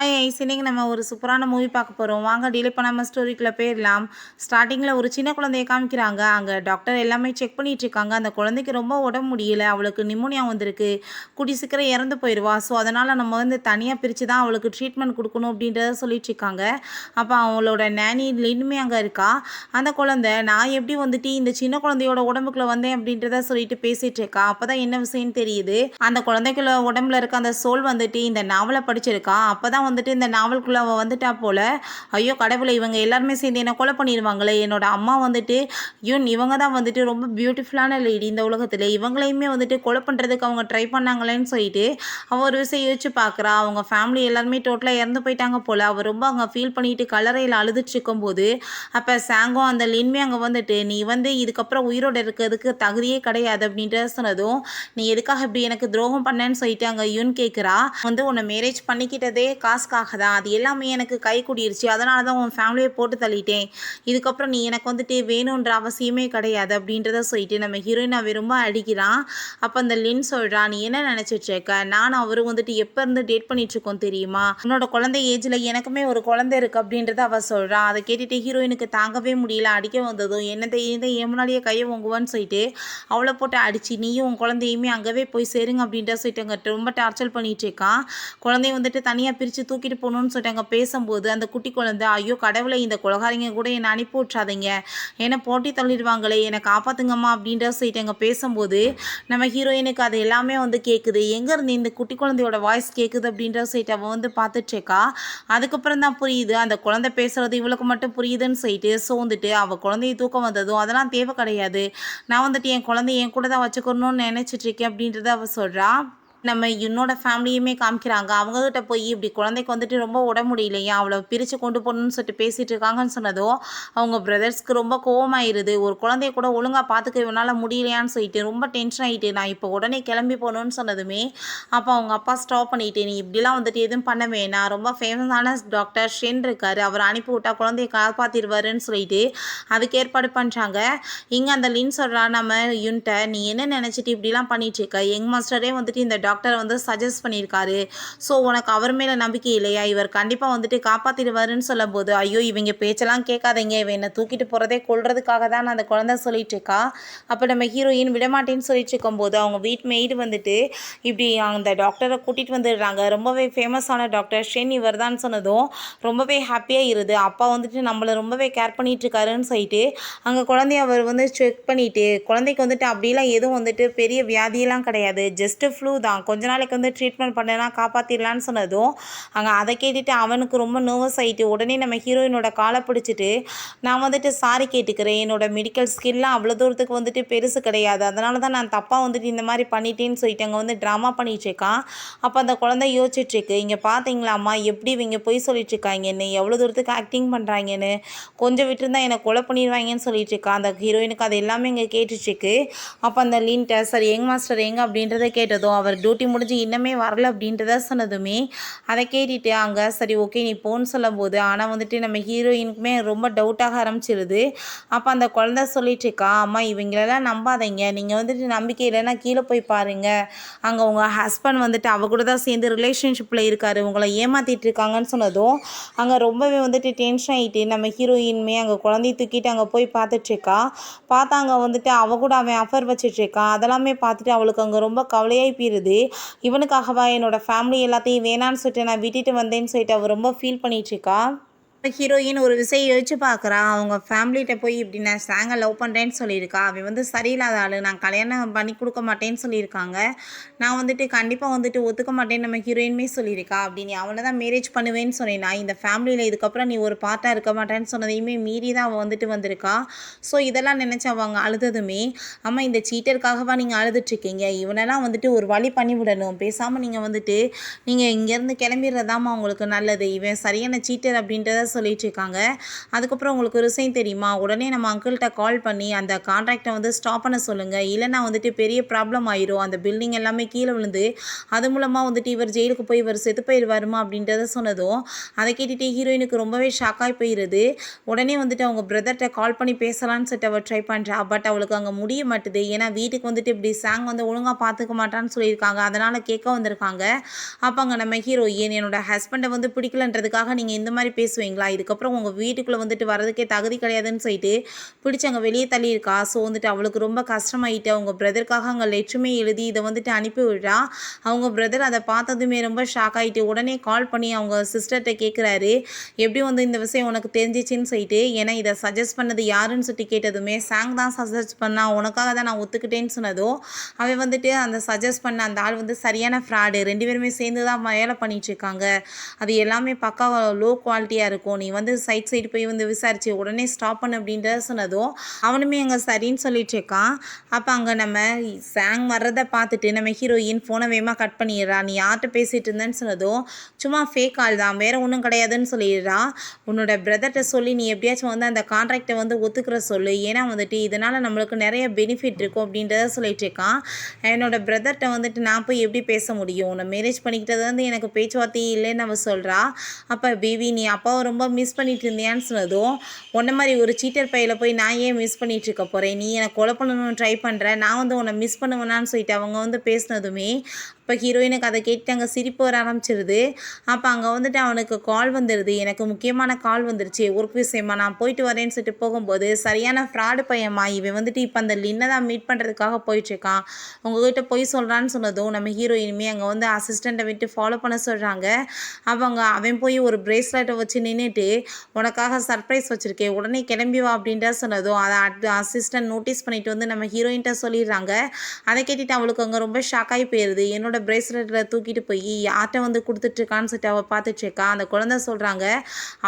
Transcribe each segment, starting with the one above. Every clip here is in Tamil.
இன்னைக்கு நம்ம ஒரு சூப்பரான மூவி பார்க்க போகிறோம். வாங்க டிலே பண்ணாமல் ஸ்டோரிக்குள்ளே போயிடலாம். ஸ்டார்டிங்கில் ஒரு சின்ன குழந்தைய காமிக்கிறாங்க. அங்கே டாக்டர் எல்லாமே செக் பண்ணிட்டு இருக்காங்க. அந்த குழந்தைக்கு ரொம்ப உடம்பு முடியல. அவளுக்கு நிமோனியா வந்திருக்கு. கூடி சீக்கிரம் இறந்து போயிடுவா. ஸோ அதனால் நம்ம வந்து தனியாக பிரித்து தான் அவளுக்கு ட்ரீட்மெண்ட் கொடுக்கணும் அப்படின்றத சொல்லிட்டு இருக்காங்க. அப்போ அவளோட நேனி லின்னுமே அங்கே இருக்கா. அந்த குழந்தை நான் எப்படி வந்துட்டு இந்த சின்ன குழந்தையோட உடம்புக்குள்ளே வந்தேன் அப்படின்றத சொல்லிட்டு பேசிகிட்டு இருக்கா. அப்போ தான் என்ன விஷயம்னு தெரியுது. அந்த குழந்தைக்குள்ள உடம்புல இருக்க அந்த சோல் வந்துட்டு இந்த நாவலை படிச்சிருக்கா. அப்போ தான் வந்துட்டு இந்த நாவலுக்குள்ளே அவள் வந்துட்டா போல. ஐயோ கடவுளை, இவங்க எல்லாருமே சேர்ந்து என்னை கொலை பண்ணிடுவாங்களே. என்னோட அம்மா வந்துட்டு இவங்க தான் வந்துட்டு ரொம்ப பியூட்டிஃபுல்லான லேடி இந்த உலகத்தில். இவங்களையுமே வந்துட்டு கொலை பண்ணுறதுக்கு அவங்க ட்ரை பண்ணாங்களேன்னு சொல்லிட்டு அவள் ஒரு விஷயம் யோசிச்சு பார்க்குறா. அவங்க ஃபேமிலி எல்லாருமே டோட்டலாக இறந்து போயிட்டாங்க போல். அவள் ரொம்ப அங்கே ஃபீல் பண்ணிட்டு கலரையில் அழுதுட்டு இருக்கும்போது அப்போ சாங்கும் அந்த லின்மே அங்கே வந்துட்டு நீ வந்து இதுக்கப்புறம் உயிரோடு இருக்கிறதுக்கு தகுதியே கிடையாது அப்படின்ற சொன்னதும், நீ எதுக்காக இப்படி எனக்கு துரோகம் பண்ணேன்னு சொல்லிட்டு அங்கே யூன் கேட்குறா. வந்து உன்னை மேரேஜ் பண்ணிக்கிட்டதே காசுக்காக தான். அது எல்லாமே எனக்கு கை கூடிருச்சு. அதனால தான் உன் ஃபேமிலியை போட்டு தள்ளிட்டேன். இதுக்கப்புறம் நீ எனக்கு வந்துட்டு வேணுன்ற அவசியமே கிடையாது அப்படின்றத சொல்லிட்டு நம்ம ஹீரோயினாவை ரொம்ப அடிக்கிறான். அப்போ அந்த லின் சொல்கிறா, நீ என்ன நினச்சிட்டு இருக்க? நானும் அவரும் வந்துட்டு எப்போ இருந்து டேட் பண்ணிட்டு இருக்கோம் தெரியுமா? உன்னோட குழந்தை ஏஜில் எனக்குமே ஒரு குழந்தை இருக்குது அப்படின்றத அவள் சொல்கிறா. அதை கேட்டுட்டு ஹீரோயினுக்கு தாங்கவே முடியல. அடிக்க வந்ததும் என்னதை என் முன்னாடியே கையை வாங்குவான்னு சொல்லிட்டு அவளை போட்டு அடிச்சு நீயும் உன் குழந்தையுமே அங்கவே போய் சேருங்க அப்படின்ற சொல்லிட்டு அங்கே ரொம்ப டார்ச்சர் பண்ணிட்டு இருக்கான். குழந்தைய வந்துட்டு தனியாக பிரித்து தூக்கிட்டு போகணும்னு சொல்லிட்டு அங்கே பேசும்போது அந்த குட்டி குழந்தை ஐயோ கடவுளை, இந்த கொலகாரிங்க கூட என்னை அனுப்பி விட்றாதீங்க, என்னை போட்டி தள்ளிடுவாங்களே, என்னை காப்பாற்றுங்கம்மா அப்படின்ற சொல்லிட்டு அங்கே பேசும்போது நம்ம ஹீரோயினுக்கு அது எல்லாமே வந்து கேட்குது. எங்கேருந்து இந்த குட்டி குழந்தையோட வாய்ஸ் கேட்குது அப்படின்ற சொல்லிட்டு அவள் வந்து பார்த்துட்ருக்கா. அதுக்கப்புறம் தான் புரியுது அந்த குழந்தை பேசுகிறது இவளுக்கு மட்டும் புரியுதுன்னு சொல்லிட்டு. ஸோ வந்துட்டு அவள் குழந்தைய தூக்கம் வந்ததும் அதெல்லாம் தேவை கிடையாது, நான் வந்துட்டு என் குழந்தைய என் கூட தான் வச்சுக்கணும்னு நினச்சிட்டு இருக்கேன் அப்படின்றத அவள் சொல்கிறா. நம்ம என்னோட ஃபேமிலியுமே காமிக்கிறாங்க. அவங்ககிட்ட போய் இப்படி குழந்தைக்கு வந்துட்டு ரொம்ப உடம்பு முடியலையா, அவளை பிரித்து கொண்டு போகணும்னு சொல்லிட்டு பேசிகிட்டு இருக்காங்கன்னு சொன்னதும் அவங்க பிரதர்ஸ்க்கு ரொம்ப கோவமாயிருது. ஒரு குழந்தைய கூட ஒழுங்காக பார்த்துக்க இவனால் முடியலையான்னு சொல்லிட்டு ரொம்ப டென்ஷன் ஆகிட்டு நான் இப்போ உடனே கிளம்பி போகணுன்னு சொன்னதுமே அப்போ அவங்க அப்பா ஸ்டாப் பண்ணிட்டு, நீ இப்படிலாம் வந்துட்டு எதுவும் பண்ண வேணாம், ரொம்ப ஃபேமஸான டாக்டர் ஷென் இருக்கார், அவர் அனுப்பி விட்டா குழந்தைய காப்பாற்றிடுவாருன்னு சொல்லிட்டு அதுக்கு ஏற்பாடு பண்ணுறாங்க. இங்கே அந்த லின் சொல்கிறா, நம்ம யுன்ட்ட நீ என்ன நினச்சிட்டு இப்படிலாம் பண்ணிட்டு இருக்க? யங் மாஸ்டரே வந்துட்டு இந்த டாக்டரை வந்து சஜஸ்ட் பண்ணியிருக்காரு. ஸோ உனக்கு அவர் மேலே நம்பிக்கை இல்லையா? இவர் கண்டிப்பாக வந்துட்டு காப்பாற்றிடுவாருன்னு சொல்லும்போது ஐயோ இவங்க பேச்செல்லாம் கேட்காதீங்க, இவன் என்னை தூக்கிட்டு போகிறதே கொள்றதுக்காக தான் அந்த குழந்தை சொல்லிட்டு இருக்கா. அப்போ நம்ம ஹீரோயின் விடமாட்டேன்னு சொல்லிட்டு இருக்கும்போது அவங்க வீட் மெய்டு வந்துட்டு இப்படி அந்த டாக்டரை கூட்டிகிட்டு வந்துடுறாங்க. ரொம்பவே ஃபேமஸான டாக்டர் ஷென் இவர் தான் சொன்னதும் ரொம்பவே ஹாப்பியாக இருது. அப்பா வந்துட்டு நம்மளை ரொம்பவே கேர் பண்ணிட்டு இருக்காருன்னு சொல்லிட்டு அங்கே குழந்தைய அவர் வந்து செக் பண்ணிவிட்டு குழந்தைக்கு வந்துட்டு அப்படிலாம் எதுவும் வந்துட்டு பெரிய வியாதியெல்லாம் கிடையாது, ஜஸ்ட்டு ஃப்ளூ தான், கொஞ்ச நாளைக்கு வந்து ட்ரீட்மெண்ட் பண்ணலாம் காப்பாற்றிடலான்னு சொன்னதும் அங்கே அதை கேட்டுட்டு அவனுக்கு ரொம்ப நர்வஸ் ஆகிட்டு உடனே நம்ம ஹீரோயினோட காலை பிடிச்சிட்டு நான் வந்துட்டு சாரி கேட்டுக்கிறேன், என்னோட மெடிக்கல் ஸ்கில்லாம் அவ்வளோ தூரத்துக்கு வந்துட்டு பெருசு கிடையாது, அதனால தான் நான் தப்பாக வந்துட்டு இந்த மாதிரி பண்ணிட்டேன்னு சொல்லிட்டு அங்கே வந்து ட்ராமா பண்ணிகிட்ருக்கான். அப்போ அந்த குழந்தை யோசிச்சுட்ருக்கு, இங்கே பார்த்தீங்களாம்மா எப்படி இவங்க பொய் சொல்லிட்டுருக்காங்கன்னு, எவ்வளோ தூரத்துக்கு ஆக்டிங் பண்ணுறாங்கன்னு, கொஞ்சம் விட்டுருந்தா என்னை கொலை பண்ணிடுவாங்கன்னு சொல்லிட்டுருக்கா. அந்த ஹீரோயினுக்கு அது எல்லாமே இங்கே கேட்டுட்ருக்கு. அப்போ அந்த லின்ட்ட சரி யங் மாஸ்டர் எங்கே அப்படின்றத கேட்டதும் அவர் டியூட்டி முடிஞ்சு இன்னமே வரல அப்படின்றத சொன்னதுமே அதை கேட்டுட்டு அங்கே சரி ஓகே நீ போன்னு சொல்லும்போது ஆனால் வந்துட்டு நம்ம ஹீரோயினுக்குமே ரொம்ப டவுட்டாக ஆரம்பிச்சிருது. அப்போ அந்த குழந்தை சொல்லிட்டு இருக்கா, அம்மா இவங்களெல்லாம் நம்பாதீங்க, நீங்கள் வந்துட்டு நம்பிக்கை இல்லைன்னா கீழே போய் பாருங்கள், அங்கே உங்கள் ஹஸ்பண்ட் வந்துட்டு அவ கூட தான் சேர்ந்து ரிலேஷன்ஷிப்பில் இருக்காரு, உங்களை ஏமாற்றிட்டு இருக்காங்கன்னு சொன்னதும் அங்கே ரொம்பவே வந்துட்டு டென்ஷன் ஆகிட்டு நம்ம ஹீரோயின்மே அங்கே குழந்தைய தூக்கிட்டு அங்கே போய் பார்த்துட்ருக்கா. பார்த்தாங்க வந்துட்டு அவ கூட அவன் அஃபர் வச்சிட்ருக்கான். அதெல்லாமே பார்த்துட்டு அவளுக்கு அங்கே ரொம்ப கவலையாகி போயிடுது. இவனுக்காகவா என்னோடய ஃபேமிலி எல்லாத்தையும் வேணான்னு சொல்லிட்டு நான் விட்டுட்டு வந்தேன்னு சொல்லிட்டு அவள் ரொம்ப ஃபீல் பண்ணிகிட்ருக்கா. ஹீரோயின் ஒரு விஷயம் யோசிச்சு பார்க்குறா. அவங்க ஃபேமிலிகிட்ட போய் இப்படி நான் சாங்கை லவ் பண்ணுறேன்னு சொல்லியிருக்கா. அவன் வந்து சரியில்லாத ஆள், நான் கல்யாணம் பண்ணி கொடுக்க மாட்டேன்னு சொல்லியிருக்காங்க, நான் வந்துட்டு கண்டிப்பாக வந்துட்டு ஒத்துக்க மாட்டேன்னு நம்ம ஹீரோயினுமே சொல்லியிருக்கா. அப்படி நீ அவனை தான் மேரேஜ் பண்ணுவேன்னு சொன்னேன்னா இந்த ஃபேமிலியில் இதுக்கப்புறம் நீ ஒரு பார்ட்டாக இருக்க மாட்டேன்னு சொன்னதையுமே மீறி தான் அவள் வந்துட்டு வந்திருக்கா. ஸோ இதெல்லாம் நினச்சி அவங்க அழுததுமே அம்மா இந்த சீட்டருக்காகவா நீங்கள் அழுதுட்ருக்கீங்க, இவனெல்லாம் வந்துட்டு ஒரு வழி பண்ணி விடணும், பேசாமல் நீங்கள் வந்துட்டு நீங்கள் இங்கேருந்து கிளம்பிடுறதாம்மா உங்களுக்கு நல்லது, இவன் சரியான சீட்டர் அப்படின்றத சொல்லிட்டு இருக்காங்க. அதுக்கப்புறம் உங்களுக்கு ஒரு விஷயம் தெரியுமா, உடனே நம்ம அங்கிள்கிட்ட கால் பண்ணி அந்த கான்ட்ராக்டை வந்து ஸ்டாப் பண்ண சொல்லுங்கள், இல்லைன்னா வந்துட்டு பெரிய ப்ராப்ளம் ஆயிரும், அந்த பில்டிங் எல்லாமே கீழே விழுந்து அது மூலமாக வந்துட்டு இவர் ஜெயிலுக்கு போய் இவர் செத்து போயிடுவாருமா அப்படின்றத சொன்னதும் அதை கேட்டுட்டு ஹீரோயினுக்கு ரொம்பவே ஷாக்காகி போயிடுது. உடனே வந்துட்டு அவங்க பிரதர்கிட்ட கால் பண்ணி பேசலான்னு சொல்லிட்டு அவள் ட்ரை பண்ணுறா. பட் அவளுக்கு அங்கே முடிய மாட்டுது. ஏன்னா வீட்டுக்கு வந்துட்டு இப்படி சாங் வந்து ஒழுங்காக பார்த்துக்க மாட்டான்னு சொல்லியிருக்காங்க, அதனால் கேட்க வந்திருக்காங்க. அப்போ அங்கே நம்ம ஹீரோயின், என்னோட ஹஸ்பண்டை வந்து பிடிக்கலன்றதுக்காக நீங்கள் இந்த மாதிரி பேசுவீங்களா, இதுக்கப்புறம் உங்கள் வீட்டுக்குள்ளே வந்துட்டு வரதுக்கே தகுதி கிடையாதுன்னு சொல்லிட்டு பிடிச்சி அங்கே வெளியே தள்ளியிருக்கா. ஸோ வந்துட்டு அவளுக்கு ரொம்ப கஷ்டமாயிட்டு அவங்க பிரதருக்காக அங்கே லெட்டருமே எழுதி இதை வந்துட்டு அனுப்பி விடுறா. அவங்க பிரதர் அதை பார்த்ததுமே ரொம்ப ஷாக் ஆகிட்டு உடனே கால் பண்ணி அவங்க சிஸ்டர்கிட்ட கேட்குறாரு, எப்படி வந்து இந்த விஷயம் உனக்கு தெரிஞ்சிச்சின்னு சொல்லிட்டு. ஏன்னா இதை சஜஸ்ட் பண்ணது யாருன்னு சொல்லிட்டு கேட்டதுமே சாங் தான் சஜஸ்ட் பண்ணா, உனக்காக தான் நான் ஒத்துக்கிட்டேன்னு சொன்னதும் அவன் வந்துட்டு அந்த சஜஸ்ட் பண்ண அந்த ஆள் வந்து சரியான ஃப்ராடு, 2 பேருமே சேர்ந்து தான் வேலை பண்ணிட்டு இருக்காங்க, அது எல்லாமே பக்கா லோ குவாலிட்டியாக இருக்கும், நீ வந்து சைடு போய் வந்து விசாரிச்சு உடனே ஸ்டாப் பண்ணு அப்படின்றத சொன்னதும் அவனுமே அங்கே சரின்னு சொல்லிட்டு இருக்கான். அப்போ அங்கே நம்ம சாங் வர்றதை பார்த்துட்டு நம்ம ஹீரோயின் ஃபோனை வேகமாக கட் பண்ணிடுறா. நீ யார்கிட்ட பேசிகிட்டு இருந்தேன்னு சொன்னதும் சும்மா ஃபேக் ஆள் தான், வேறு ஒன்றும் கிடையாதுன்னு சொல்லிடுறா. உன்னோட பிரதர்கிட்ட சொல்லி நீ எப்படியாச்சும் வந்து அந்த கான்ட்ராக்டை வந்து ஒத்துக்கிற சொல்லு, ஏன்னா வந்துட்டு இதனால் நம்மளுக்கு நிறைய பெனிஃபிட் இருக்கும் அப்படின்றத சொல்லிட்டு இருக்கான். என்னோட பிரதர்கிட்ட வந்துட்டு நான் போய் எப்படி பேச முடியும், உன்னை மேரேஜ் பண்ணிக்கிட்டது வந்து எனக்கு பேச்சுவார்த்தையே இல்லைன்னு அவள் சொல்கிறா. அப்போ பேபி நீ அப்பாவை ரொம்ப மிஸ் பண்ணிட்டு இருந்தியான்னு சொன்னதும், உன்ன மாதிரி ஒரு சீட்டர் பையில் போய் நான் ஏன் மிஸ் பண்ணிட்டு இருக்க போகிறேன், நீ என்னை கொலை பண்ணணும்னு ட்ரை பண்ணுற, நான் வந்து உன்னை மிஸ் பண்ணுவேனான்னு சொல்லிட்டு அவங்க வந்து பேசினதுமே இப்போ ஹீரோயினுக்கு அதை கேட்டு அங்கே சிரிப்பு வர ஆரம்பிச்சிருது. அப்போ அங்கே வந்துட்டு அவனுக்கு கால் வந்துடுது, எனக்கு முக்கியமான கால் வந்துருச்சு ஒர்க் விஷயமா, நான் போயிட்டு வரேன்னு சொல்லிட்டு போகும்போது சரியான ஃப்ராடு பையம்மா, இவன் வந்துட்டு இப்போ அந்த லின்னை தான் மீட் பண்ணுறதுக்காக போயிட்டுருக்கான், உங்ககிட்ட போய் சொல்கிறான்னு சொன்னதும் நம்ம ஹீரோயினுமே அங்கே வந்து அசிஸ்டண்ட்டை விட்டு ஃபாலோ பண்ண சொல்கிறாங்க. அவங்க அவன் போய் ஒரு பிரேஸ்லெட்டை வச்சு நின்றுட்டு உனக்காக சர்ப்ரைஸ் வச்சுருக்கேன் உடனே கிளம்பி வா அப்படின்ற சொன்னதும் அதை அசிஸ்டன்ட் நோட்டீஸ் பண்ணிட்டு வந்து நம்ம ஹீரோயின்கிட்ட சொல்லிடுறாங்க. அதை கேட்டுட்டு அவளுக்கு அங்கே ரொம்ப ஷாக்காகி போயிடுது. என்னோட பிரேஸ்லெட்டில் தூக்கிட்டு போய் யார்கிட்ட வந்து கொடுத்துட்ருக்கான்னு சொல்லிட்டு அவள் பார்த்துட்ருக்கா. அந்த குழந்தை சொல்கிறாங்க,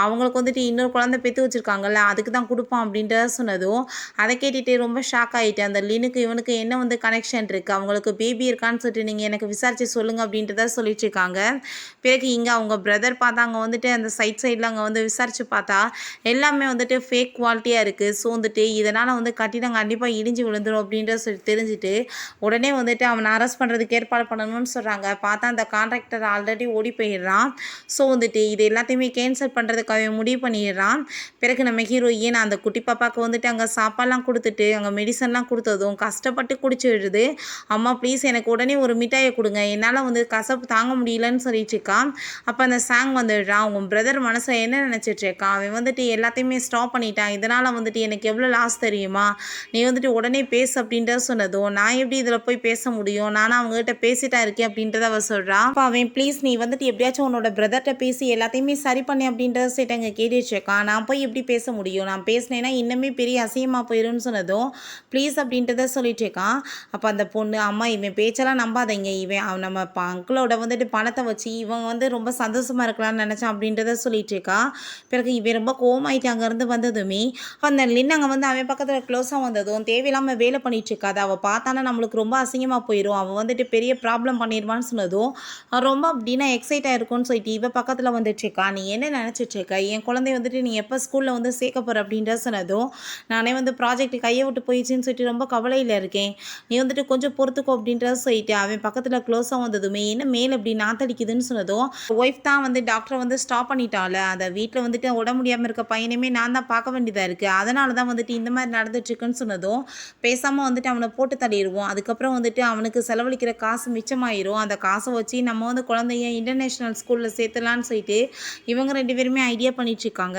அவங்களுக்கு வந்துட்டு இன்னொரு குழந்தை பெற்று வச்சுருக்காங்கல்ல, அதுக்கு தான் கொடுப்பான் அப்படின்றத சொன்னதும் அதை கேட்டுட்டு ரொம்ப ஷாக் ஆகிட்டு, அந்த லினுக்கு இவனுக்கு என்ன வந்து கனெக்ஷன் இருக்குது, அவங்களுக்கு பேபி இருக்கான்னு சொல்லிட்டு நீங்கள் எனக்கு விசாரித்து சொல்லுங்கள் அப்படின்றத சொல்லிட்டு இருக்காங்க. பிறகு இங்கே அவங்க பிரதர் பார்த்தா அங்கே வந்துட்டு அந்த சைடில் அங்கே வந்து விசாரித்து பார்த்தா எல்லாமே வந்துட்டு ஃபேக் குவாலிட்டியாக இருக்குது. ஸோ வந்துட்டு இதனால் வந்து கட்டிடம் கண்டிப்பாக இடிஞ்சு விழுந்துடும் அப்படின்றத சொல்லி தெரிஞ்சுட்டு உடனே வந்துட்டு அவனை அரெஸ்ட் பண்ணுறதுக்கு ஏற்பாடு பண்ணணும்னு சொல்கிறாங்க. பார்த்தா அந்த கான்ட்ராக்டர் ஆல்ரெடி ஓடி போயிடுறான். ஸோ வந்துட்டு இது எல்லாத்தையுமே கேன்சல் பண்ணுறதுக்காக முடிவு பண்ணிடுறான். பிறகு நம்ம ஹீரோயின் அந்த குட்டி பாப்பாவுக்கு வந்துட்டு அங்கே சாப்பாடெலாம் கொடுத்துட்டு அங்கே மெடிசன்லாம் கொடுத்ததும் கஷ்டப்பட்டு குடிச்சு விடுது. அம்மா ப்ளீஸ் எனக்கு உடனே ஒரு மிட்டாயை கொடுங்க, என்னால் வந்து கசப்பு தாங்க முடியலன்னு சொல்லிட்டு இருக்கான். அப்போ அந்த சாங் வந்துடுறான். உன் பிரதர் மனசில் என்ன நினச்சிட்டு இருக்கான், அவன் வந்துட்டு எல்லாத்தையுமே ஸ்டாப் பண்ணிட்டான், இதனால் வந்துட்டு எனக்கு எவ்வளோ லாஸ் தெரியுமா, நீ வந்துட்டு உடனே பேசு அப்படின்றத சொன்னதும் நான் எப்படி இதில் போய் பேச முடியும், நானும் அவங்ககிட்ட பேசிட்டா இருக்கேன் அப்படின்றத அவள் சொல்கிறான். அப்போ அவன் ப்ளீஸ் நீ வந்துட்டு எப்படியாச்சும் உன்னோட பிரதர்கிட்ட பேசி எல்லாத்தையுமே சரி பண்ணி அப்படின்றத சைட்டு அங்கே கேட்டுட்டு இருக்கான். நான் போய் எப்படி பேச முடியும், நான் பேசினேன்னா இன்னுமே பெரிய அசிங்கமாக போயிடும்னு சொன்னதும் ப்ளீஸ் அப்படின்றத சொல்லிட்டு இருக்கான். அப்போ அந்த பொண்ணு, அம்மா இவன் பேச்செல்லாம் நம்பாதீங்க, இவன் நம்ம அங்கிளோட வந்துட்டு பணத்தை வச்சு இவங்க வந்து ரொம்ப சந்தோஷமாக இருக்கலாம்னு நினச்சான் அப்படின்றத சொல்லிட்டு இருக்கா. பிறகு இவன் ரொம்ப கோவமாயிட்டு அங்கேருந்து வந்ததுமே அந்த லின் அங்கே வந்து அவன் பக்கத்தில் க்ளோஸாக வந்ததும் தேவையில்லாமல் வேலை பண்ணிட்டு இருக்காது, அவள் பார்த்தானா நம்மளுக்கு ரொம்ப அசிங்கமாக போயிடும், அவள் வந்துட்டு பெரிய ப்ராப்ளம் பண்ணிடுவான்னு சொன்னதும் ரொம்ப அப்படின்னா எக்ஸைட் ஆகிருக்கும்னு சொல்லிட்டு இவ பக்கத்தில் வந்துட்டுருக்கா. நீ என்ன நினச்சிட்ருக்க, என் குழந்தைய வந்துட்டு நீ எப்போ ஸ்கூலில் வந்து சேர்க்க போகிற அப்படின்ற சொன்னதும் நானே வந்து ப்ராஜெக்ட் கையை விட்டு போயிடுச்சின்னு சொல்லிட்டு ரொம்ப கவலையில் இருக்கேன், நீ வந்துட்டு கொஞ்சம் பொறுத்துக்கோ அப்படின்றத சொல்லிட்டு அவன் பக்கத்தில் க்ளோஸாக வந்ததுமே என்ன மேல் இப்படி நாத்தடிக்குதுன்னு சொன்னதும் ஒய்ஃப் தான் வந்து டாக்டரை வந்து ஸ்டாப் பண்ணிட்டால, அதை வீட்டில் வந்துட்டு உட முடியாமல் இருக்க பையனையுமே நான் தான் பார்க்க வேண்டியதாக இருக்குது, அதனால தான் வந்துட்டு இந்த மாதிரி நடந்துட்டுருக்குன்னு சொன்னதும் பேசாமல் வந்துட்டு அவனை போட்டு தள்ளிடுவோம், அதுக்கப்புறம் வந்துட்டு அவனுக்கு செலவழிக்கிற காசு மிச்சமாயிரும், அந்த காசை வச்சு நம்ம வந்து குழந்தைய இன்டர்நேஷ்னல் ஸ்கூலில் சேர்த்துலான்னு சொல்லிட்டு இவங்க 2 பேருமே ஐடியா பண்ணிட்டுருக்காங்க.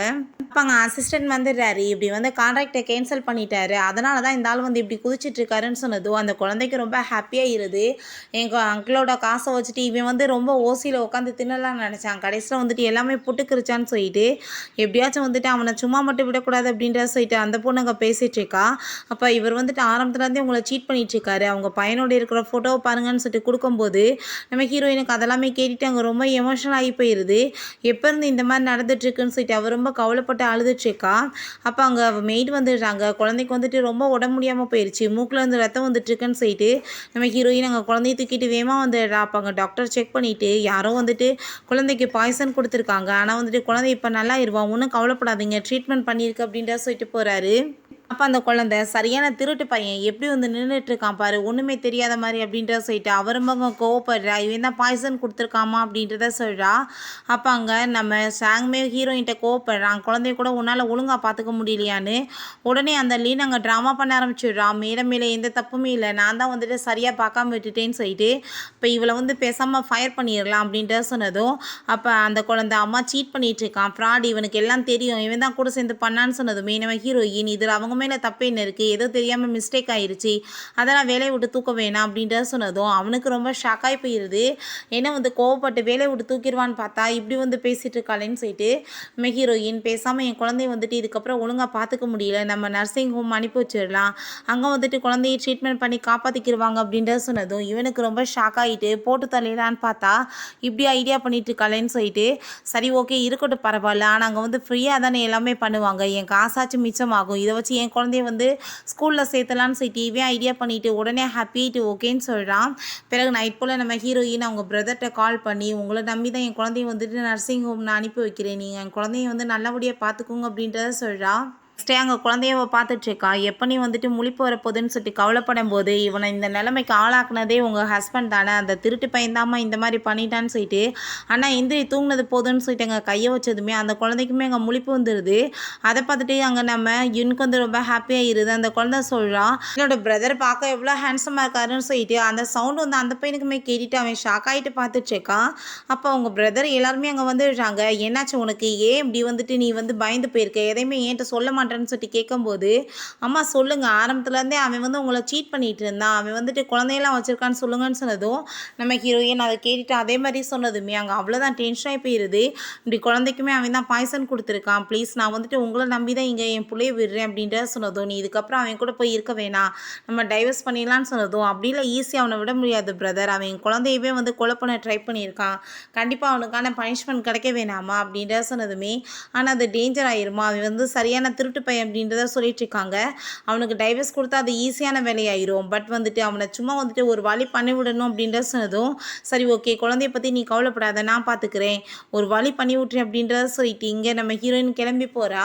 அப்போ அங்கே அசிஸ்டன்ட் வந்துடுறாரு, இப்படி வந்து கான்ட்ராக்டை கேன்சல் பண்ணிட்டாரு, அதனால தான் இந்த ஆள் வந்து இப்படி குதிச்சிட்ருக்காருன்னு சொன்னதும் அந்த குழந்தைக்கு ரொம்ப ஹாப்பியாக இருது. எங்கள் அங்கிளோட காசை வச்சுட்டு இவன் வந்து ரொம்ப ஓசியில் உட்காந்து தின்னலாம்னு நினச்சான், கடைசியில் வந்துட்டு எல்லாமே புட்டுக்கிருச்சான்னு சொல்லிட்டு எப்படியாச்சும் வந்துட்டு அவனை சும்மா மட்டும் விடக்கூடாது அப்படின்றத சொல்லிட்டு அந்த பொண்ணு அங்கே பேசிகிட்ருக்கா. அப்போ இவர் வந்துட்டு ஆரம்பத்துலேருந்தே உங்களை சீட் பண்ணிகிட்ருக்காரு, அவங்க பையனோட இருக்கிற ஃபோட்டோவை பாருங்கன்னு சொல்லிட்டு கொடுக்கும் கொடுக்கும்போது நம்ம ஹீரோயினுக்கு அதெல்லாமே கேட்டுட்டு அங்கே ரொம்ப எமோஷனல் ஆகி போயிடுது. எப்போ இருந்து இந்த மாதிரி நடந்துட்டுருக்குன்னு சொல்லிட்டு அவள் ரொம்ப கவலைப்பட்டு அழுதுட்ருக்கா. அப்போ அங்கே மெய்டு வந்துடுறாங்க. குழந்தைக்கு வந்துட்டு ரொம்ப உடம்பு முடியாமல் போயிடுச்சு, மூக்கில் இருந்து ரத்தம் வந்துட்டுருக்குன்னு சொல்லிட்டு நம்ம ஹீரோயின் அங்கே குழந்தைய தூக்கிட்டு வேகமாக வந்துடுறா. அப்போ அங்கே டாக்டர் செக் பண்ணிவிட்டு யாரோ வந்துட்டு குழந்தைக்கு பாய்சன் கொடுத்துருக்காங்க, ஆனால் வந்துட்டு குழந்தை இப்போ நல்லா இருவான், ஒன்றும் கவலைப்படாதீங்க, ட்ரீட்மெண்ட் பண்ணியிருக்கு அப்படின்ற சொல்லிட்டு போகிறாரு. அப்போ அந்த குழந்தை சரியான திருட்டு பையன் எப்படி வந்து நின்றுட்டு இருக்கான் பாரு, ஒன்றுமே தெரியாத மாதிரி அப்படின்றத சொல்லிட்டு அவர் ரொம்ப கோவப்படுறா. இவன் தான் பாய்சன் கொடுத்துருக்காமா அப்படின்றத சொல்கிறா. அப்போ அங்கே நம்ம சாங்குமே ஹீரோயின்கிட்ட கோவப்படுறான், குழந்தைய கூட உன்னால் ஒழுங்காக பார்த்துக்க முடியலையான்னு. உடனே அந்த லீன் அங்கே ட்ராமா பண்ண ஆரம்பிச்சிடுறான். மேலே எந்த தப்புமே இல்லை, நான் தான் வந்துட்டு சரியாக பார்க்காம விட்டுட்டேன்னு சொல்லிட்டு இப்போ இவளை வந்து பேசாமல் ஃபயர் பண்ணிடலாம் அப்படின்றத சொன்னதும் அப்போ அந்த குழந்தை அம்மா சீட் பண்ணிட்டு இருக்கான், ஃப்ராட், இவனுக்கு எல்லாம் தெரியும், இவன் தான் கூட சேர்ந்து பண்ணான்னு சொன்னதுமே நம்ம ஹீரோயின் இதில் அவங்க மேலே தப்பு என்ன இருக்குது, ஏதோ தெரியாமல் மிஸ்டேக் ஆயிடுச்சு, அதெல்லாம் வேலையை விட்டு தூக்க வேணாம் அப்படின்றத சொன்னதும் அவனுக்கு ரொம்ப ஷாக்காகி போயிடுது. ஏன்னா வந்து கோவப்பட்டு வேலையை விட்டு தூக்கிடுவான்னு பார்த்தா இப்படி வந்து பேசிகிட்டு இருக்காளேன்னு சொல்லிட்டு நம்ம ஹீரோயின் பேசாமல் என் குழந்தைய வந்துட்டு இதுக்கப்புறம் ஒழுங்காக பார்த்துக்க முடியல, நம்ம நர்சிங் ஹோம் அனுப்பி வச்சிடலாம், அங்கே வந்துட்டு குழந்தைய ட்ரீட்மெண்ட் பண்ணி காப்பாற்றிக்கிடுவாங்க அப்படின்றத சொன்னதும் இவனுக்கு ரொம்ப ஷாக் ஆகிட்டு போட்டு தள்ளிடலான்னு பார்த்தா இப்படி ஐடியா பண்ணிட்டு இருக்காளேன்னு சொல்லிட்டு சரி ஓகே இருக்கட்டும் பரவாயில்ல, ஆனால் அங்கே வந்து ஃப்ரீயாக தானே எல்லாமே பண்ணுவாங்க, என் காசாச்சும் மிச்சமாகும், இதை வச்சு என் குழந்தைய வந்து ஸ்கூலில் சேர்த்தலான்னு சொல்லிட்டு இவன் ஐடியா பண்ணிவிட்டு உடனே ஹாப்பிட்டு ஓகேன்னு சொல்கிறான். பிறகு நைட் போல் நம்ம ஹீரோயின் அவங்க பிரதர்கிட்ட கால் பண்ணி உங்களை நம்பி தான் என் குழந்தைய வந்துட்டு நர்சிங் ஹோம் நான் அனுப்பி வைக்கிறேன், நீங்கள் என் குழந்தைய வந்து நல்லபடியாக பார்த்துக்கோங்க அப்படின்றத சொல்கிறா. நெக்ஸ்டே அங்கே குழந்தைய பார்த்துட்ருக்கா. எப்போ நீ வந்துட்டு முழிப்பு வரப்போகுதுன்னு சொல்லிட்டு கவலைப்படும் போது இவனை இந்த நிலைமைக்கு ஆளாக்குனதே உங்கள் ஹஸ்பண்ட் தானே, அந்த திருட்டு பயந்தாமா இந்த மாதிரி பண்ணிட்டான்னு சொல்லிட்டு ஆனால் எந்திரி தூங்கினது போதுன்னு சொல்லிட்டு அங்கே கையை வச்சதுமே அந்த குழந்தைக்குமே அங்கே முழிப்பு வந்துடுது. அதை பார்த்துட்டு அங்கே நம்ம எனக்கு வந்து ரொம்ப ஹாப்பியாக இருது. அந்த குழந்தை சொல்கிறா என்னோட பிரதர் பார்க்க எவ்வளோ ஹேண்ட்ஸமாக இருக்காருன்னு சொல்லிட்டு அந்த சவுண்டு வந்து அந்த பையனுக்குமே கேட்டுட்டு அவன் ஷாக் ஆகிட்டு பார்த்துட்ருக்கான். அப்போ அவங்க பிரதர் எல்லாருமே அங்கே வந்துடுறாங்க. என்னாச்சு உனக்கு, ஏன் இப்படி வந்துட்டு நீ வந்து பயந்து போயிருக்க, எதையுமே என்கிட்ட சொல்ல மாட்டேன்னு சொல்லிட்டு கேட்கும்போது அம்மா சொல்லுங்க, ஆரம்பத்துலேருந்தே அவன் வந்து உங்களை சீட் பண்ணிட்டு இருந்தான், அவன் வந்துட்டு குழந்தையெல்லாம் வச்சிருக்கான்னு சொல்லுங்கன்னு சொன்னதும் நம்ம ஹீரோயின் அதை கேட்டுட்டு அதே மாதிரி சொன்னதுமே அங்கே அவ்வளோதான் டென்ஷன் ஆகி போயிடுது. இப்படி குழந்தைக்குமே அவன் தான் பாய்சன் கொடுத்துருக்கான், ப்ளீஸ் நான் வந்துட்டு உங்களை நம்பி தான் இங்கே என் பிள்ளைய விடுறேன் அப்படின்ற சொன்னதும் நீ இதுக்கப்புறம் அவன் கூட போய் இருக்க வேணாம், நம்ம டைவர்ஸ் பண்ணிடலான்னு சொன்னதும் அப்படிலாம் ஈஸியாக அவனை விட முடியாது பிரதர், அவன் குழந்தையவே வந்து கொலை பண்ண ட்ரை பண்ணியிருக்கான், கண்டிப்பாக அவனுக்கான பனிஷ்மெண்ட் கிடைக்க வேணாமா அப்படின்ற சொன்னதுமே ஆனால் அது டேஞ்சர் ஆயிருமா, அவன் வந்து சரியான திருட்டு பையன் அப்படின்றத சொல்லிட்டு இருக்காங்க. அவனுக்கு டைவர்ஸ் கொடுத்தா அது ஈஸியான வேலையாயிரும், பட் வந்துட்டு அவனை சும்மா வந்துட்டு ஒரு வழி பண்ணி விடணும் அப்படின்ற சொன்னதும் சரி ஓகே குழந்தைய பற்றி நீ கவலைப்படாத நான் பார்த்துக்கிறேன், ஒரு வழி பண்ணி விட்றேன் அப்படின்றத சொல்லிட்டு இங்கே நம்ம ஹீரோயின் கிளம்பி போகிறா.